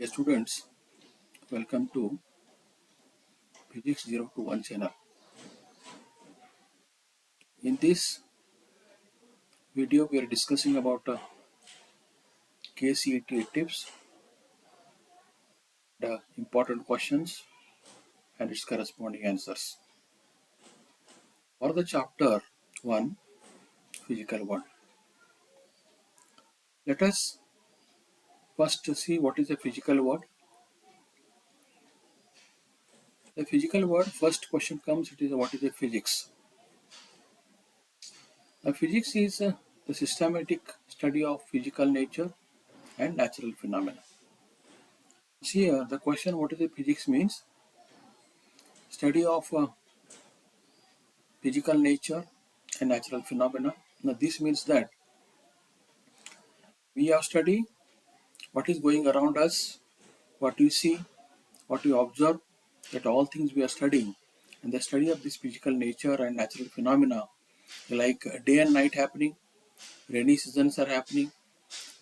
Dear students, welcome to Physics 0 to 1 channel. In this video, we are discussing about KCET tips, the important questions and its corresponding answers. For the chapter 1, Physical World. Let us first see what is a physical world. The physical world, first question comes, it is what is a physics? Physics is the systematic study of physical nature and natural phenomena. See here, the question what is a physics means? Study of physical nature and natural phenomena. Now this means that we have studied what is going around us, what we see, what we observe, that all things we are studying. And the study of this physical nature and natural phenomena, like day and night happening, rainy seasons are happening,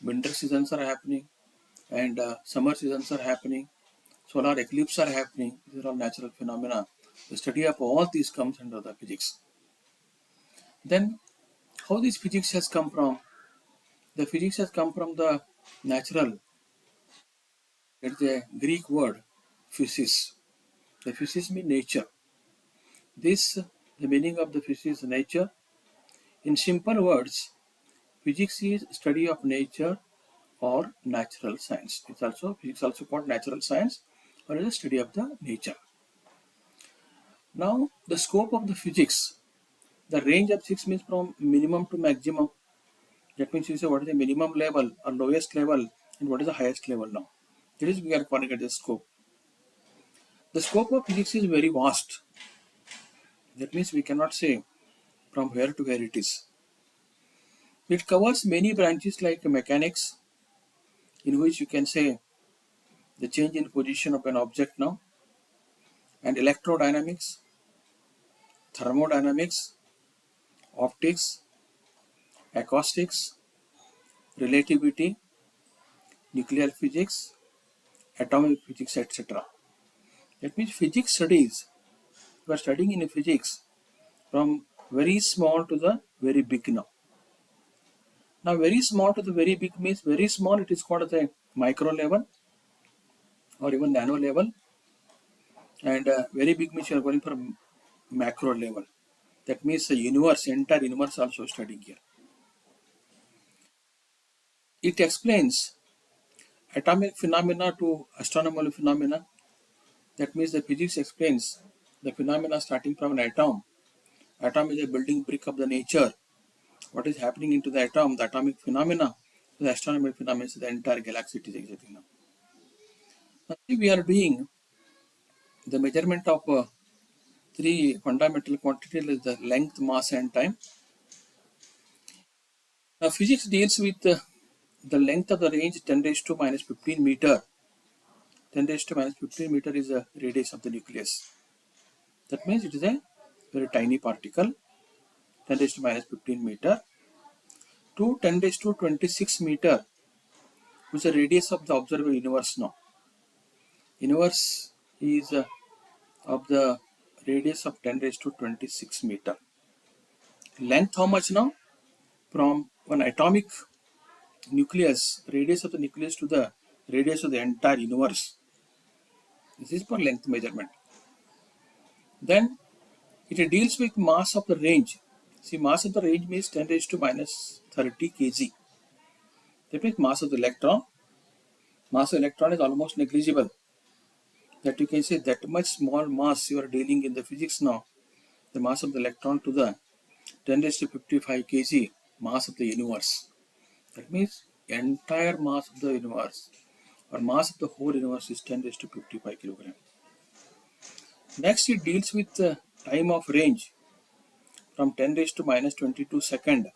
winter seasons are happening, and summer seasons are happening, solar eclipse are happening. These are all natural phenomena. The study of all these comes under the physics. Then how this physics has come from? The physics has come from the natural. It's a Greek word, physis. The physis means nature. The meaning of the physis is nature. In simple words, physics is study of nature or natural science. Physics also called natural science or is a study of the nature. Now, the scope of the physics, the range of physics means from minimum to maximum. That means you say what is the minimum level or lowest level and what is the highest level now. That is we are calling it the scope. The scope of physics is very vast. That means we cannot say from where to where it is. It covers many branches like mechanics, in which you can say the change in position of an object now, and electrodynamics, thermodynamics, optics, acoustics, relativity, nuclear physics, atomic physics, etc. That means physics studies, we are studying in physics from very small to the very big now. Now very small to the very big means very small, it is called as a micro level or even nano level, and very big means you are going for macro level. That means the universe, entire universe also studying here. It explains atomic phenomena to astronomical phenomena. That means the physics explains the phenomena starting from an atom. Atom is a building brick of the nature. What is happening into the atom, the atomic phenomena, the astronomical phenomena, the entire galaxy is existing now. Now we are doing the measurement of three fundamental quantities is the length, mass and time. Now physics deals with the length of the range 10 raised to minus 15 meter. 10 raised to minus 15 meter is the radius of the nucleus. That means it is a very tiny particle, 10 raised to minus 15 meter, to 10 raised to 26 meter, which is the radius of the observable universe now. Universe is of the radius of 10 raised to 26 meter. Length how much now? From one atomic nucleus, radius of the nucleus to the radius of the entire universe. This is for length measurement. Then it deals with mass of the range. See, mass of the range means 10 raised to minus 30 kg. That means mass of the electron. Mass of electron is almost negligible. That you can say that much small mass you are dealing in the physics now. The mass of the electron to the 10 raised to 55 kg mass of the universe. That means entire mass of the universe or mass of the whole universe is 10 raised to 55 kilogram. Next, it deals with the time of range from 10 raised to minus 22 second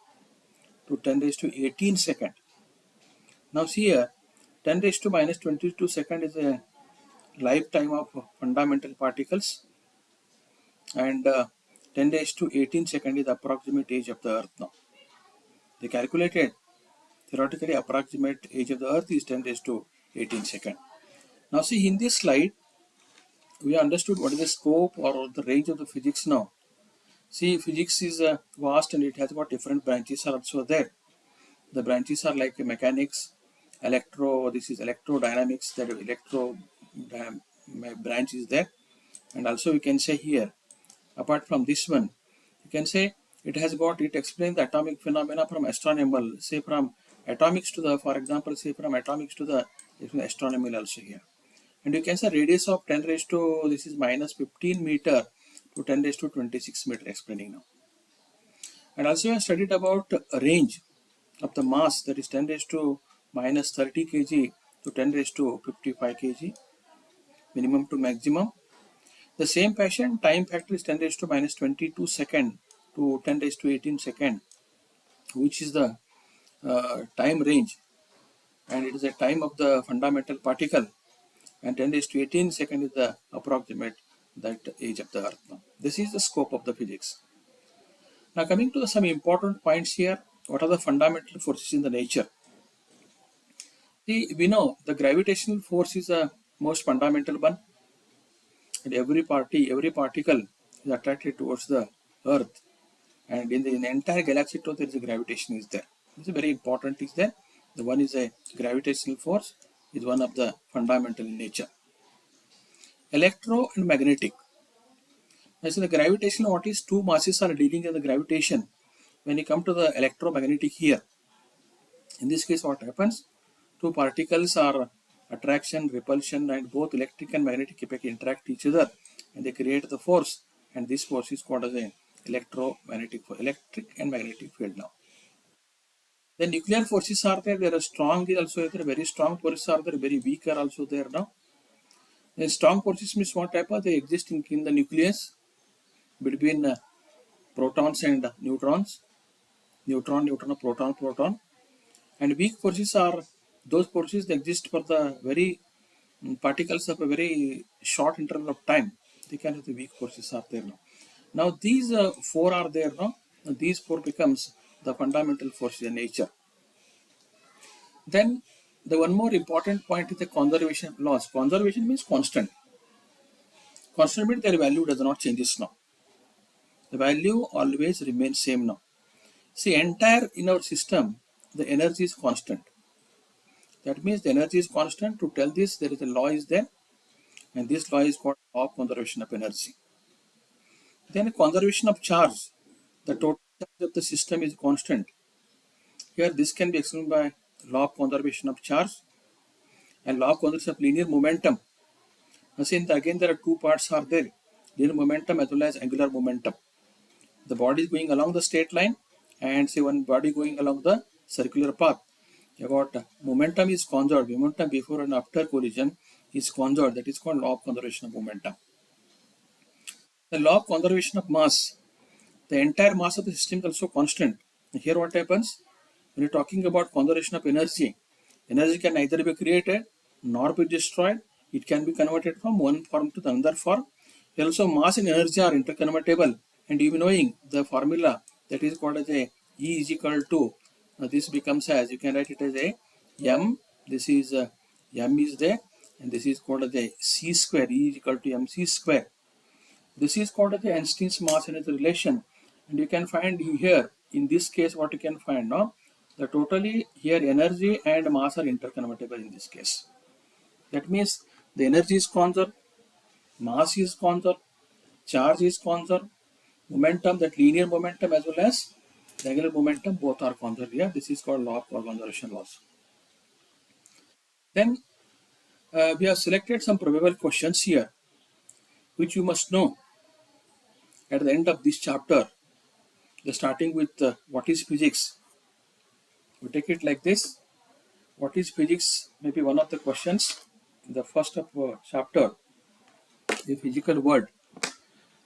to 10 raised to 18 second. Now see here, 10 raised to minus 22 second is a lifetime of fundamental particles, and 10 raised to 18 second is the approximate age of the earth now. They calculated theoretically approximate age of the earth is 10 raised to 18 second. Now see, in this slide, we understood what is the scope or the range of the physics now. See, physics is vast and it has got different branches are also there. The branches are like mechanics, this is electrodynamics, that branch is there. And also we can say here, apart from this one, you can say it explains the atomic phenomena from astronomical, say from atomics to the, for example, say from atomics to the astronomical also here. And you can say radius of 10 raised to, this is minus 15 meter to 10 raised to 26 meter, explaining now. And also I have studied about range of the mass, that is 10 raised to minus 30 kg to 10 raised to 55 kg, minimum to maximum. The same fashion, time factor is 10 raised to minus 22 second to 10 raised to 18 second, which is the time range, and it is a time of the fundamental particle, and 10 raised to 18 second is the approximate that age of the earth. Now, this is the scope of the physics. Now coming to some important points here, what are the fundamental forces in the nature? See, we know the gravitational force is the most fundamental one, and every particle is attracted towards the earth, and in the entire galaxy too there is a gravitation is there. This is very important is there. The one is a gravitational force, is one of the fundamental in nature. Electro and magnetic. As in the gravitation, what is two masses are dealing in the gravitation. When you come to the electromagnetic here, in this case what happens? Two particles are attraction, repulsion, and both electric and magnetic effect interact each other and they create the force, and this force is called as a electromagnetic, electric and magnetic field now. The nuclear forces are there, there are strong is also there, very strong forces are there, very weak are also there now. The strong forces means what type of, they exist in the nucleus between protons and neutrons, neutron, proton. And weak forces are those forces that exist for the very particles of a very short interval of time. They can have the weak forces are there now. Now these four are there now. These four becomes the fundamental forces in nature. Then the one more important point is the conservation laws. Conservation means constant. Constant means their value does not changes now. The value always remains same now. See, entire in our system, the energy is constant. That means the energy is constant. To tell this, there is a law is there, and this law is called law of conservation of energy. Then conservation of charge. The total charge of the system is constant. Here, this can be explained by law of conservation of charge and law of conservation of linear momentum. Since again there are two parts are there, linear momentum as well as angular momentum. The body is going along the straight line, and say one body going along the circular path. You got momentum is conserved. Momentum before and after collision is conserved. That is called law of conservation of momentum. The law of conservation of mass. The entire mass of the system is also constant. Here what happens? When you're talking about conservation of energy, energy can neither be created nor be destroyed. It can be converted from one form to another form. Also, mass and energy are interconvertible, and you knowing the formula that is called as a E is equal to, this becomes as, you can write it as a M. This is M is there, and this is called as a C square. E is equal to MC square. This is called as the Einstein's mass energy relation, and you can find here in this case what you can find now, the totally here energy and mass are interconvertible in this case. That means the energy is conserved, mass is conserved, charge is conserved, momentum, that linear momentum as well as the angular momentum, both are conserved here. This is called law of conservation laws. Then we have selected some probable questions here, which you must know at the end of this chapter. Starting with what is physics. We take it like this. What is physics? Maybe one of the questions in the first of chapter, the physical world.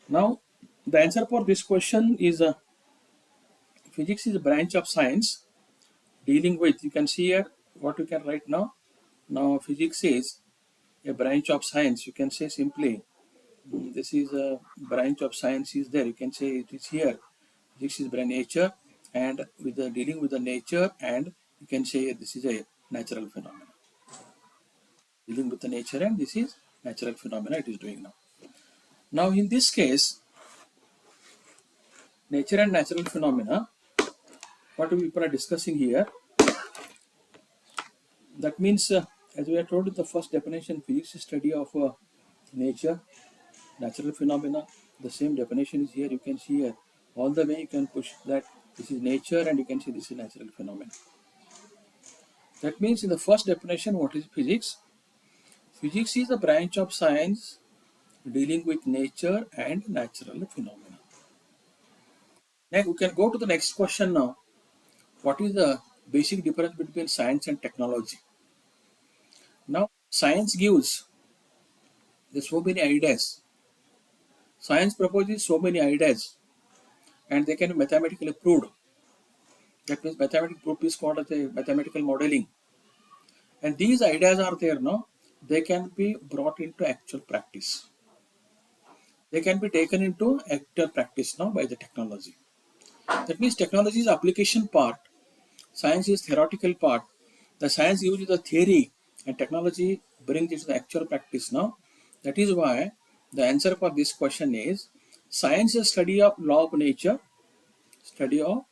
Now, the answer for this question is physics is a branch of science dealing with, you can see here what you can write now. Now, physics is a branch of science. You can say simply, this is a branch of science is there. You can say it is here. This is by nature, and with the dealing with the nature, and you can say this is a natural phenomenon. dealing with the nature, and this is natural phenomena it is doing now. Now in this case, nature and natural phenomena, what we are discussing here, that means as we are told in the first definition, physics is study of nature, natural phenomena. The same definition is here. You can see here all the way you can push that this is nature, and you can see this is natural phenomena. That means in the first definition, what is physics? Physics is a branch of science dealing with nature and natural phenomena. Now we can go to the next question now. What is the basic difference between science and technology? Now science gives so many ideas. Science proposes so many ideas, and they can be mathematically proved. That means mathematical proof is called as a mathematical modeling. And these ideas are there now. They can be brought into actual practice. They can be taken into actual practice now by the technology. That means technology is application part, science is theoretical part. The science uses the theory, and technology brings it to the actual practice now. That is why the answer for this question is science is study of law of nature. Study of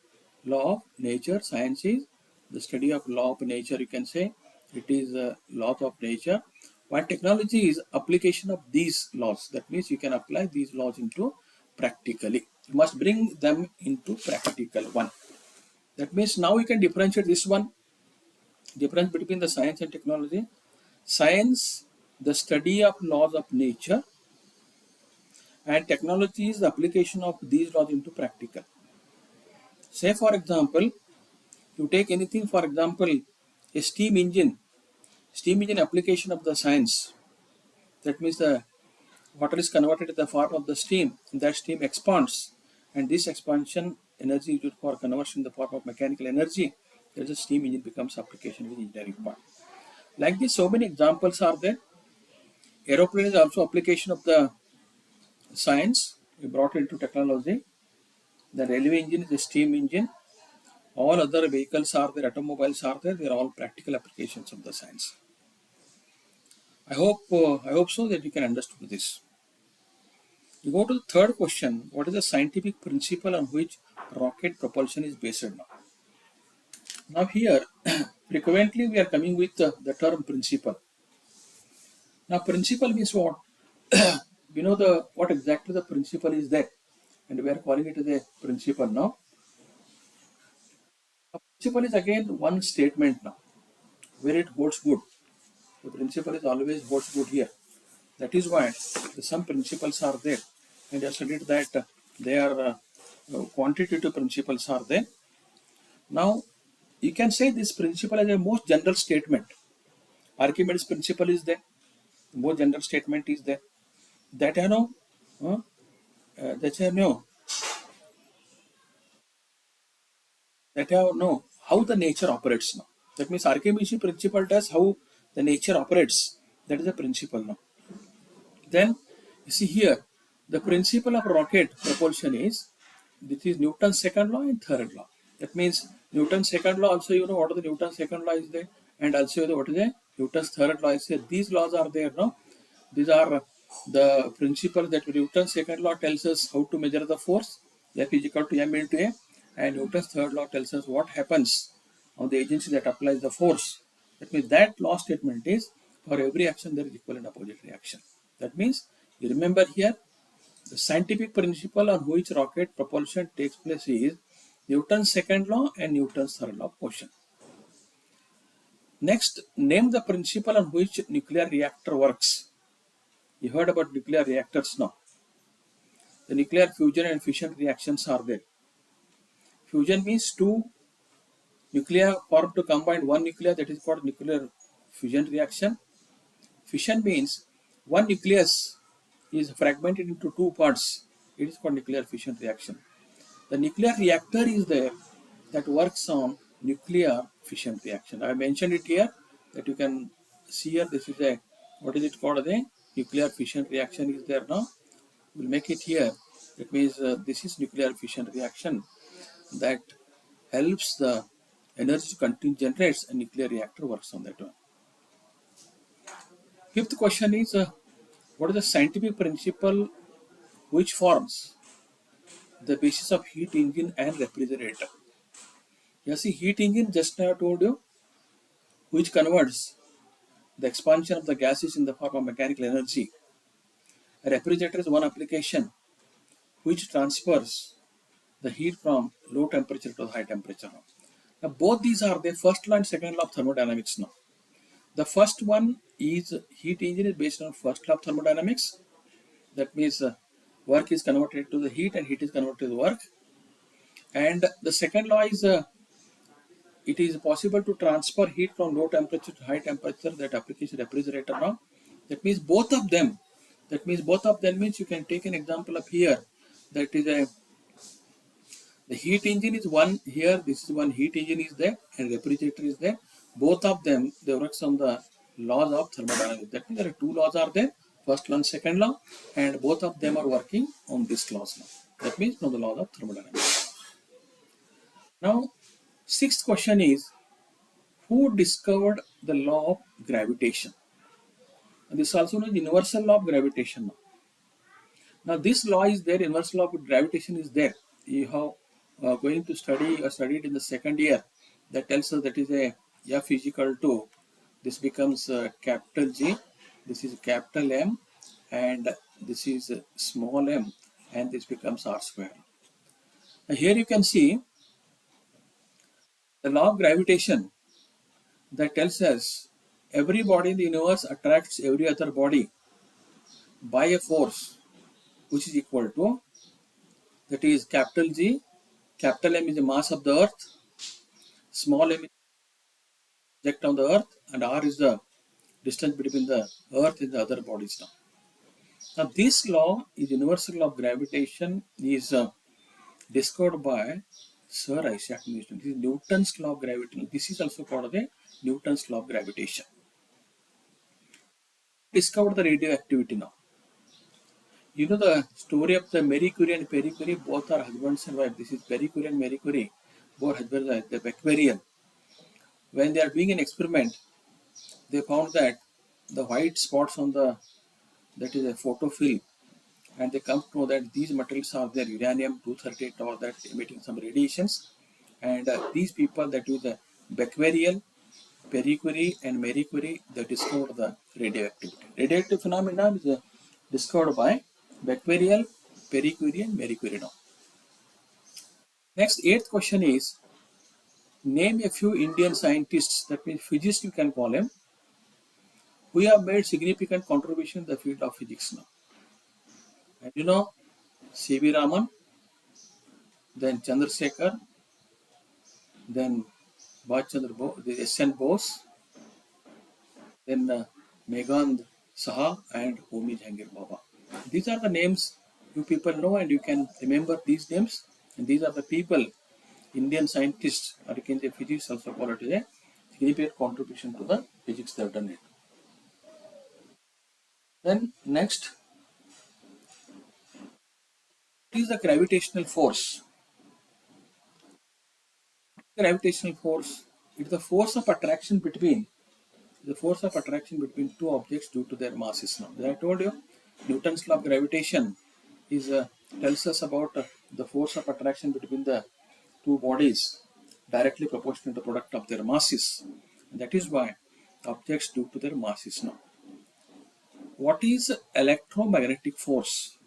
law of nature. Science is the study of law of nature. You can say it is a law of nature. While technology is application of these laws. That means you can apply these laws into practically. You must bring them into practical one. That means now we can differentiate this one. Difference between the science and technology. Science, the study of laws of nature, and technology is the application of these laws into practical. Say for example, you take anything, for example, a steam engine. Steam engine application of the science. That means the water is converted to the form of the steam. That steam expands, and this expansion energy is used for conversion in the form of mechanical energy. There is a steam engine becomes application with engineering part. Like this, so many examples are there. Aeroplane is also application of the science brought into technology. The railway engine is a steam engine. All other vehicles are there, automobiles are there. They are all practical applications of the science. I hope so that you can understand this. You go to the third question. What is the scientific principle on which rocket propulsion is based now? Now here, frequently we are coming with the term principle. Now principle means what? We know the what exactly the principle is there, and we are calling it as a principle now. A principle is again one statement now, where it holds good. The principle is always holds good here. That is why some principles are there, and I studied that they are quantitative principles are there. Now you can say this principle as a most general statement. Archimedes principle is there. Most general statement is there. That I know. That I know. That I know how the nature operates now. That means Archimedes principle does how the nature operates. That is the principle now. Then you see here the principle of rocket propulsion is this is Newton's second law and third law. That means Newton's second law also you know what is the Newton's second law is there, and also you know what is the Newton's third law is there. These laws are there now. These are the principles that Newton's second law tells us how to measure the force. F is equal to m into a, and Newton's third law tells us what happens on the agency that applies the force. That means that law statement is for every action there is equal and opposite reaction. That means you remember here the scientific principle on which rocket propulsion takes place is Newton's second law and Newton's third law of motion. Next, name the principle on which nuclear reactor works. You heard about nuclear reactors now. The nuclear fusion and fission reactions are there. Fusion means two nuclei form to combine one nucleus, that is called nuclear fusion reaction. Fission means one nucleus is fragmented into two parts. It is called nuclear fission reaction. The nuclear reactor is there that works on nuclear fission reaction. I mentioned it here that you can see here. This is a what is it called? The nuclear fission reaction is there now. We'll make it here. That means this is nuclear fission reaction that helps the energy to continue generates a nuclear reactor works on that one. Fifth question is what is the scientific principle which forms the basis of heat engine and refrigerator? You see, heat engine just now I told you, which converts the expansion of the gases in the form of mechanical energy. A refrigerator is one application which transfers the heat from low temperature to high temperature. Now both these are the first law and second law of thermodynamics now. The first one is heat engine is based on first law of thermodynamics. That means work is converted to the heat and heat is converted to work. And the second law is it is possible to transfer heat from low temperature to high temperature. That application refrigerator now. That means both of them. That means both of them means you can take an example of here. That is the heat engine is one here. This is one heat engine is there and refrigerator is there. Both of them they works on the laws of thermodynamics. That means there are two laws are there. First law and second law, and both of them are working on this laws now. That means from the laws of thermodynamics. Now, sixth question is who discovered the law of gravitation? And this is also known as universal law of gravitation. Now this law is there, universal law of gravitation is there. You have going to study or studied in the second year. That tells us that is a F is equal to, this becomes capital G, this is capital M, and this is small m, and this becomes R square. Now here you can see the law of gravitation that tells us every body in the universe attracts every other body by a force which is equal to, that is capital G, capital M is the mass of the earth, small m is the object on the earth, and R is the distance between the earth and the other bodies now. Now this law is universal law of gravitation is discovered by Sir Isaac Newton. This is Newton's law of gravitation. This is also called the Newton's law of gravitation. Discovered the radioactivity now. You know the story of the Marie Curie and Pierre Curie, both are husbands and wife. This is Pierre Curie and Marie Curie, both husbands and the Becquerel. When they are doing an experiment, they found that the white spots on the, that is a photofilm, and they come to know that these materials are there, uranium 238 or that emitting some radiations, and these people, that is the Becquerel, Pierre Curie and Marie Curie, they discovered the radioactivity. Radioactive phenomena is discovered by Becquerel, Pierre Curie and Marie Curie now. Next, eighth question is, name a few Indian scientists, that means physicists you can call them, who have made significant contribution in the field of physics now. And you know, C.V. Raman, then Chandrasekhar, then Bhachandra Bose, the S.N. Bose, then Meghand Saha and Homi Jahangir Baba. These are the names you people know and you can remember these names. And these are the people, Indian scientists, or you can say physics also call it a significant contribution to the physics they have done it. Then next, what is the gravitational force? Gravitational force, it is the force of attraction between two objects due to their masses. Now, as I told you, Newton's law of gravitation is tells us about the force of attraction between the two bodies directly proportional to the product of their masses. And that is why objects due to their masses. Now, what is electromagnetic force?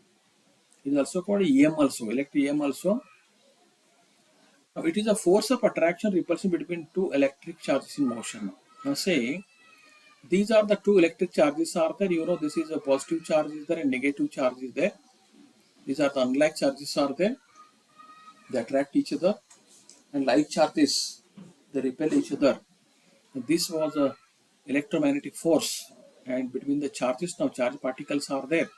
It is also called EM also, electric EM also. Now, it is a force of attraction repulsion between two electric charges in motion. Now say these are the two electric charges are there. You know, this is a positive charge is there and negative charge is there. These are the unlike charges are there. They attract each other, and like charges they repel each other. And this was a electromagnetic force, and between the charges now charge particles are there.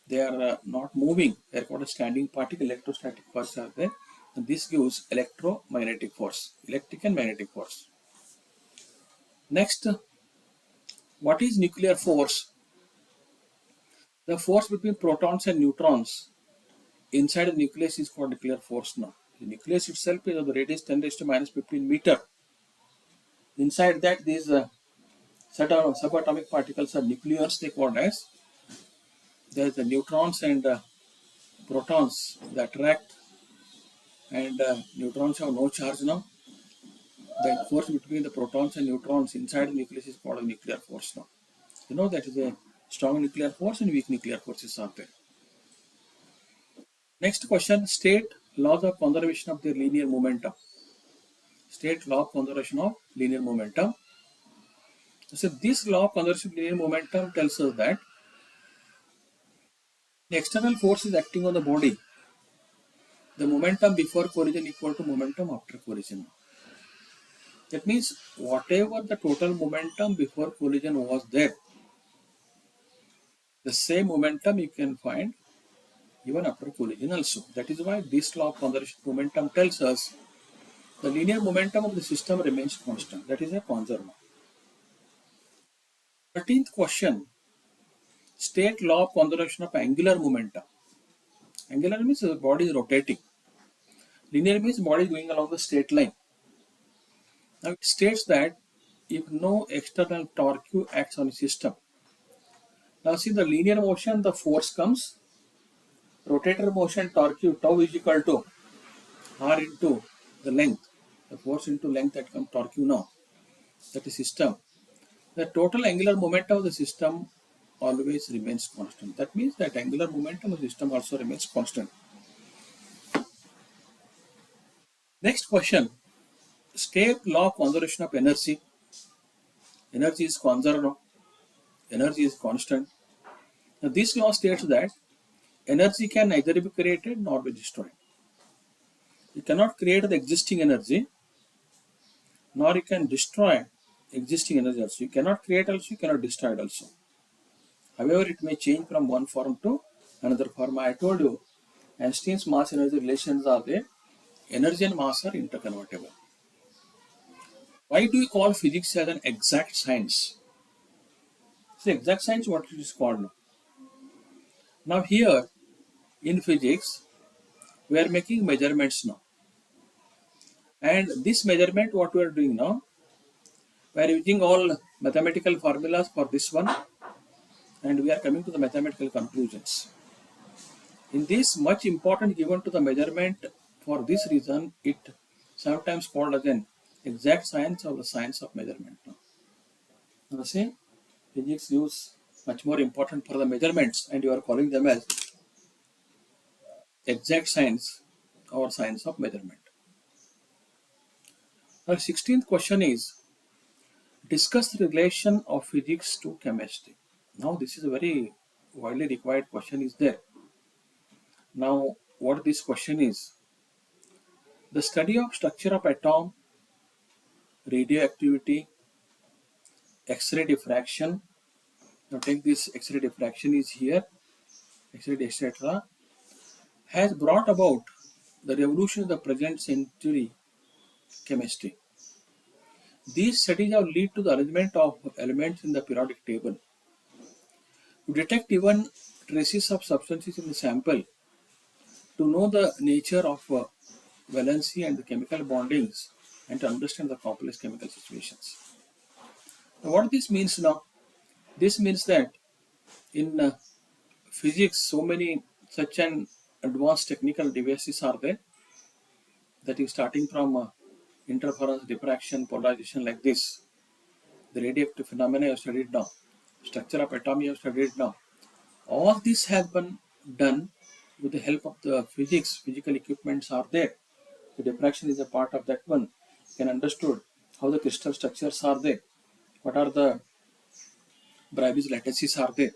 They are not moving. They are called a standing particle. Electrostatic force are there, and this gives electromagnetic force, electric and magnetic force. Next, what is nuclear force? The force between protons and neutrons inside the nucleus is called nuclear force now. The nucleus itself is of the radius 10 raised to minus 15 meter. Inside that, these Subatomic particles are nucleons, they called as. There is the neutrons and protons that attract, and neutrons have no charge now. The force between the protons and neutrons inside the nucleus is called a nuclear force now. You know that is a strong nuclear force and weak nuclear forces are there. Next question, state laws of conservation of their linear momentum. State law of conservation of linear momentum. So this law of conservation of linear momentum tells us that the external force is acting on the body. The momentum before collision equal to momentum after collision. That means whatever the total momentum before collision was there, the same momentum you can find even after collision also. That is why this law of conservation of momentum tells us the linear momentum of the system remains constant. That is a conservation. 13th question, state law of conservation of angular momentum. Angular means the body is rotating. Linear means body is going along the straight line. Now it states that if no external torque acts on a system. Now see the linear motion, the force comes, rotator motion torque tau is equal to R into the length, the force into length that comes torque now, that is system. The total angular momentum of the system always remains constant. That means that angular momentum of the system also remains constant. Next question, state law of conservation of energy. Energy is conserved, energy is constant. Now this law states that energy can neither be created nor be destroyed. You cannot create the existing energy, nor you can destroy existing energy also. You cannot create also, you cannot destroy it also. However, it may change from one form to another form. I told you, Einstein's mass energy relations are there. Energy and mass are interconvertible. Why do we call physics as an exact science? See, exact science, what it is called now. Now here, in physics, we are making measurements now. And this measurement, what we are doing now, we are using all mathematical formulas for this one, and we are coming to the mathematical conclusions. In this, much importance given to the measurement. For this reason, it sometimes called as an exact science or the science of measurement. Now see, physics gives much more important for the measurements, and you are calling them as exact science or science of measurement. Now 16th question is, discuss the relation of physics to chemistry. Now this is a very widely required question is there. Now what this question is, the study of structure of atom, radioactivity, X-ray diffraction. Now take this X-ray diffraction is here, X-ray etc. has brought about the revolution of the present century chemistry. These studies have led to the arrangement of elements in the periodic table. To detect even traces of substances in the sample, to know the nature of valency and the chemical bondings, and to understand the complex chemical situations. Now, what this means now? This means that in physics, so many such an advanced technical devices are there, that is starting from interference, diffraction, polarization like this. The radioactive phenomena you have studied now, structure of atom you have studied now. All this has been done with the help of the physics. Physical equipments are there. The diffraction is a part of that one. You can understood how the crystal structures are there. What are the Bravais lattices are there?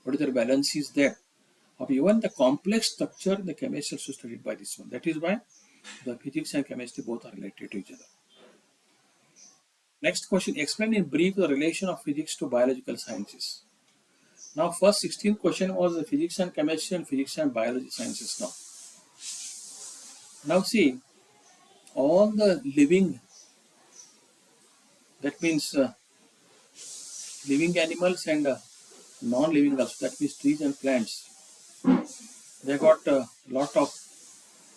What is their valence is there? Of even the complex structure in the chemistry also studied by this one. That is why the physics and chemistry both are related to each other. Next question, explain in brief the relation of physics to biological sciences. Now first 16th question was the physics and chemistry and physics and biology sciences now. Now see, all the living, that means living animals and non-living also, that means trees and plants, they got a lot of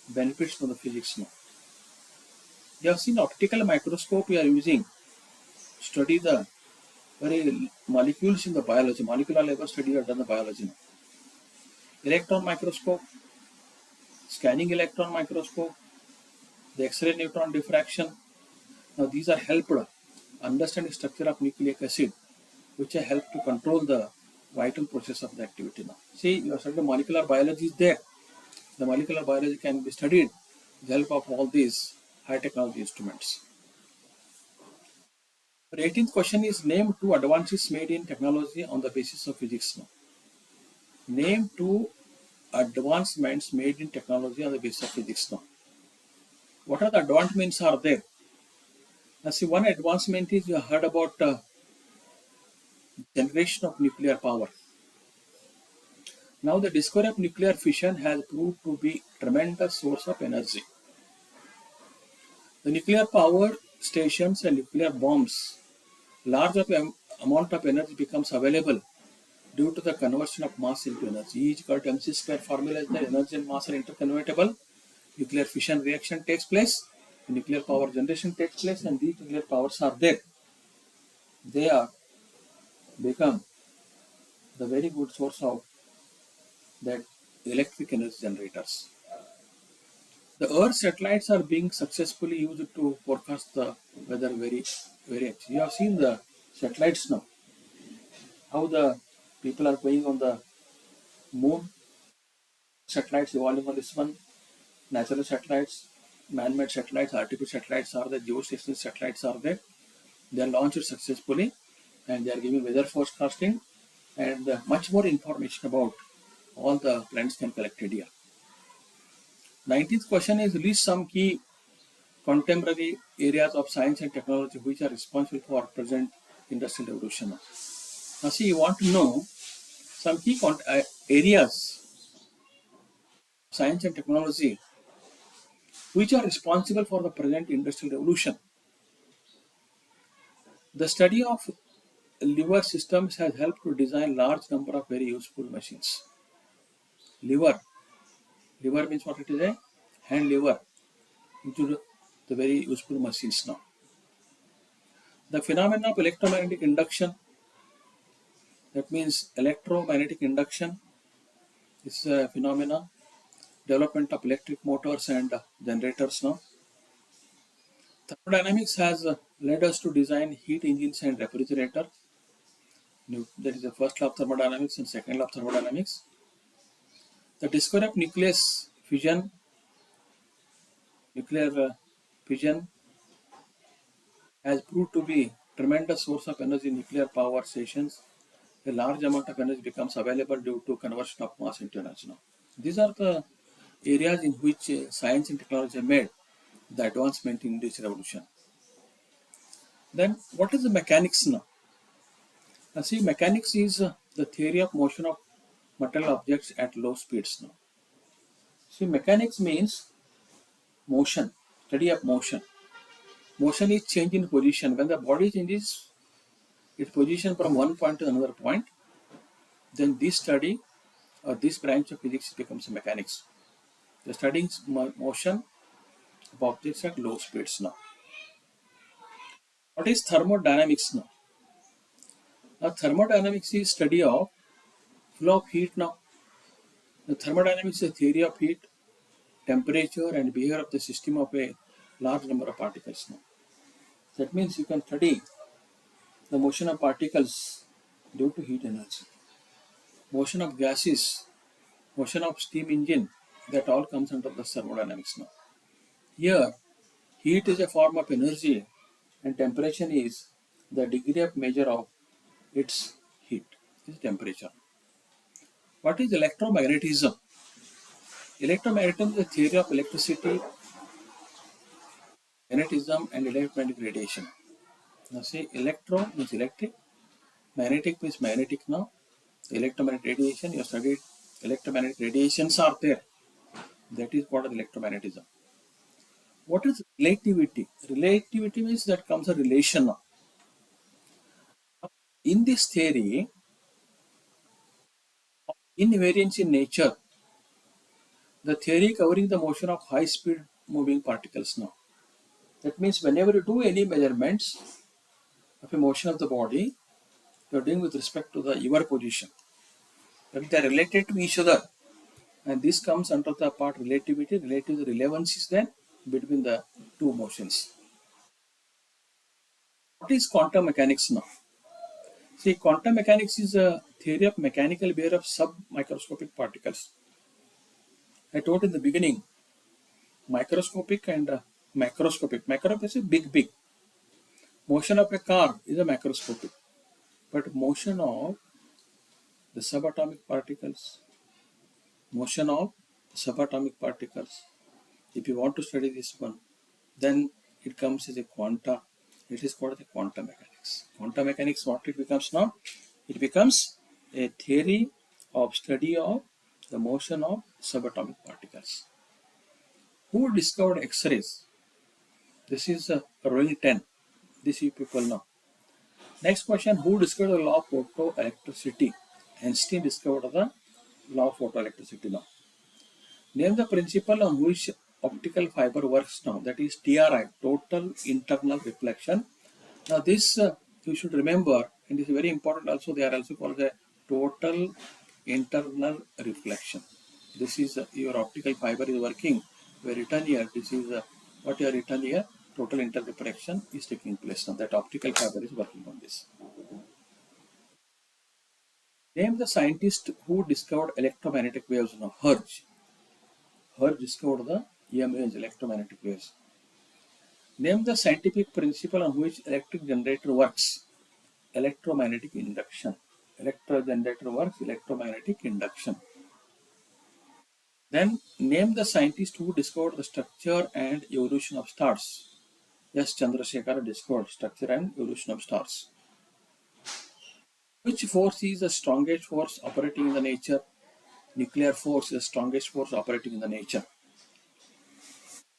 benefits from the physics now. You have seen optical microscope we are using, study the very molecules in the biology, molecular level studies are done in the biology now. Electron microscope, scanning electron microscope, the X-ray neutron diffraction. Now these are helped understand the structure of nucleic acid, which are help to control the vital process of the activity now. See, your certain molecular biology is there. The molecular biology can be studied with the help of all these high technology instruments. The 18th question is name two advances made in technology on the basis of physics now. Name two advancements made in technology on the basis of physics now. What are the advancements are there? Now see, one advancement is you heard about generation of nuclear power. Now the discovery of nuclear fission has proved to be a tremendous source of energy. The nuclear power stations and nuclear bombs, large amount of energy becomes available due to the conversion of mass into energy. E is equal to mc square formula is that energy and mass are interconvertible. Nuclear fission reaction takes place, nuclear power generation takes place, and these nuclear powers are there. They are become the very good source of that electric energy generators. The Earth satellites are being successfully used to forecast the weather very actually. You have seen the satellites now, how the people are going on the moon, satellites evolving on this one, natural satellites, man-made satellites, artificial satellites are there, geostationary satellites are there. They are launched successfully and they are giving weather forecasting and much more information about all the planets can collected here. 19th question is list some key contemporary areas of science and technology which are responsible for present industrial revolution. Now see, you want to know some key areas of science and technology which are responsible for the present industrial revolution. The study of lever systems has helped to design large number of very useful machines. Lever means what it is, a hand lever into the very useful machines now. The phenomenon of electromagnetic induction, that means electromagnetic induction is a phenomenon. Development of electric motors and generators now. Thermodynamics has led us to design heat engines and refrigerator. That is the first law of thermodynamics and second law of thermodynamics. The discovery of nuclear fission has proved to be tremendous source of energy in nuclear power stations. A large amount of energy becomes available due to conversion of mass into energy now. These are the areas in which science and technology have made the advancement in this revolution. Then what is the mechanics now? Now see, mechanics is the theory of motion of material objects at low speeds now. See, mechanics means motion, study of motion. Motion is change in position. When the body changes its position from one point to another point, then this study or this branch of physics becomes mechanics. The studying motion of objects at low speeds now. What is thermodynamics now? Now thermodynamics is study of flow of heat now. The thermodynamics is a theory of heat, temperature and behavior of the system of a large number of particles now. That means you can study the motion of particles due to heat energy, motion of gases, motion of steam engine, that all comes under the thermodynamics now. Here, heat is a form of energy and temperature is the degree of measure of its heat, is temperature. What is electromagnetism? Electromagnetism is a theory of electricity, magnetism and electromagnetic radiation. Now say electro means electric, magnetic means magnetic now. Electromagnetic radiation, you have studied electromagnetic radiations are there. That is what is electromagnetism. What is relativity? Relativity means that comes a relation now. In this theory, invariance in nature, the theory covering the motion of high speed moving particles now. That means whenever you do any measurements of a motion of the body, you are doing with respect to the your position. But they are related to each other. And this comes under the part relativity. Relative relevance is then between the two motions. What is quantum mechanics now? See, quantum mechanics is a theory of mechanical behavior of submicroscopic particles. I told in the beginning, microscopic and macroscopic. Macroscopic is a big. Motion of a car is a macroscopic, but motion of the subatomic particles, motion of subatomic particles. If you want to study this one, then it comes as a quanta. It is called the quantum mechanics. Quantum mechanics, what it becomes now? It becomes a theory of study of the motion of subatomic particles. Who discovered X-rays? This is rolling 10. This you people know. Next question, who discovered the law of photoelectricity? Einstein discovered the law of photoelectricity now. Name the principle on which optical fiber works now. That is TRI, total internal reflection. Now this you should remember, and this is very important also. They are also called the total internal reflection. This is your optical fiber is working. You are written here. This is what you are written here. Total internal reflection is taking place now. That optical fiber is working on this. Name the scientist who discovered electromagnetic waves now. Hertz. Hertz discovered the EM waves, electromagnetic waves. Name the scientific principle on which electric generator works. Electromagnetic induction. Electric generator works, electromagnetic induction. Then name the scientist who discovered the structure and evolution of stars. Yes, Chandrasekhar discovered structure and evolution of stars. Which force is the strongest force operating in the nature? Nuclear force is the strongest force operating in the nature.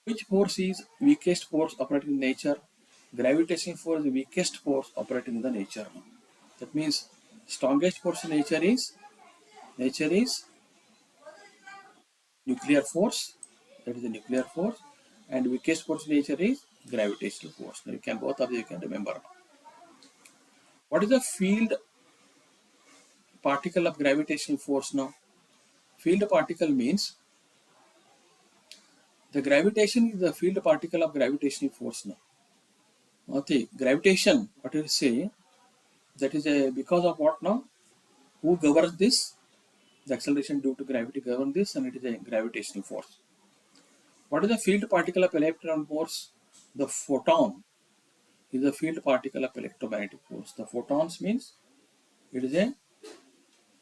Which force is weakest force operating in nature? Gravitational force is the weakest force operating in the nature. That means strongest force in nature is nuclear force. That is the nuclear force, and weakest force in nature is gravitational force. Now you can both of you can remember. What is the field particle of gravitational force now? Field particle means the gravitation is the field particle of gravitational force now. Okay, gravitation, what do you say? That is a because of what now? Who governs this? The acceleration due to gravity governs this, and it is a gravitational force. What is the field particle of electron force? The photon is the field particle of electromagnetic force. The photons means it is a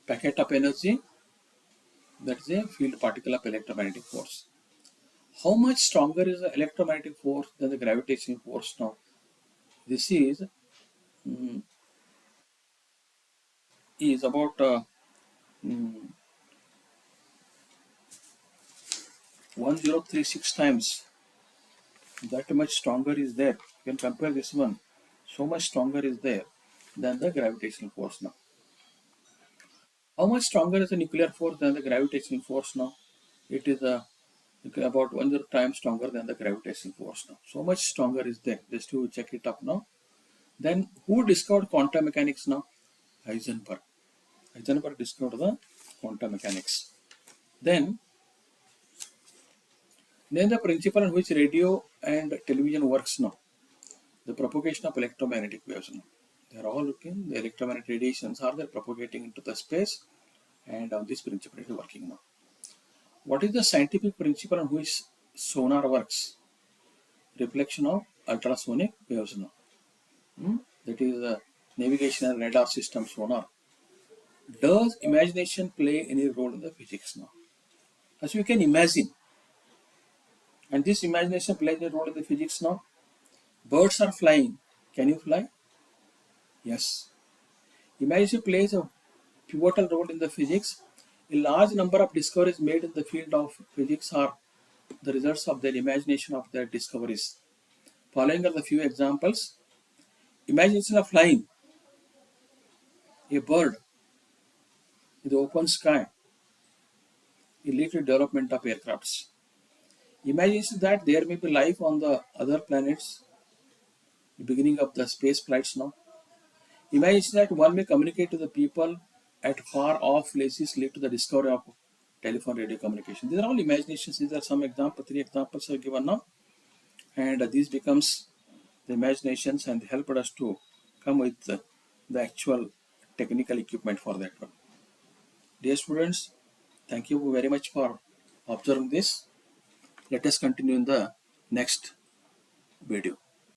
packet of energy, that is a field particle of electromagnetic force. How much stronger is the electromagnetic force than the gravitational force now? This is about 1036 times. That much stronger is there. You can compare this one. So much stronger is there than the gravitational force now. How much stronger is the nuclear force than the gravitational force now? It is about 100 times stronger than the gravitational force now. So much stronger is there. Just to check it up now. Then who discovered quantum mechanics now? Heisenberg. Heisenberg discovered the quantum mechanics. Then name the principle on which radio and television works now. The propagation of electromagnetic waves now. They are all looking, the electromagnetic radiations are there propagating into the space, and on this principle is working now. What is the scientific principle on which sonar works? Reflection of ultrasonic waves now. That is the navigation and radar system sonar. Does imagination play any role in the physics now? As you can imagine, and this imagination plays a role in the physics now. Birds are flying. Can you fly? Yes. Imagination plays a pivotal role in the physics. A large number of discoveries made in the field of physics are the results of their imagination of their discoveries. Following are the few examples. Imagination of flying a bird in the open sky. It leads to development of aircrafts. Imagine that there may be life on the other planets, the beginning of the space flights now. Imagine that one may communicate to the people at far off places lead to the discovery of telephone radio communication. These are all imaginations. These are some examples, 3 examples are given now. And these becomes the imaginations and helped us to come with the actual technical equipment for that one. Dear students, thank you very much for observing this. Let us continue in the next video.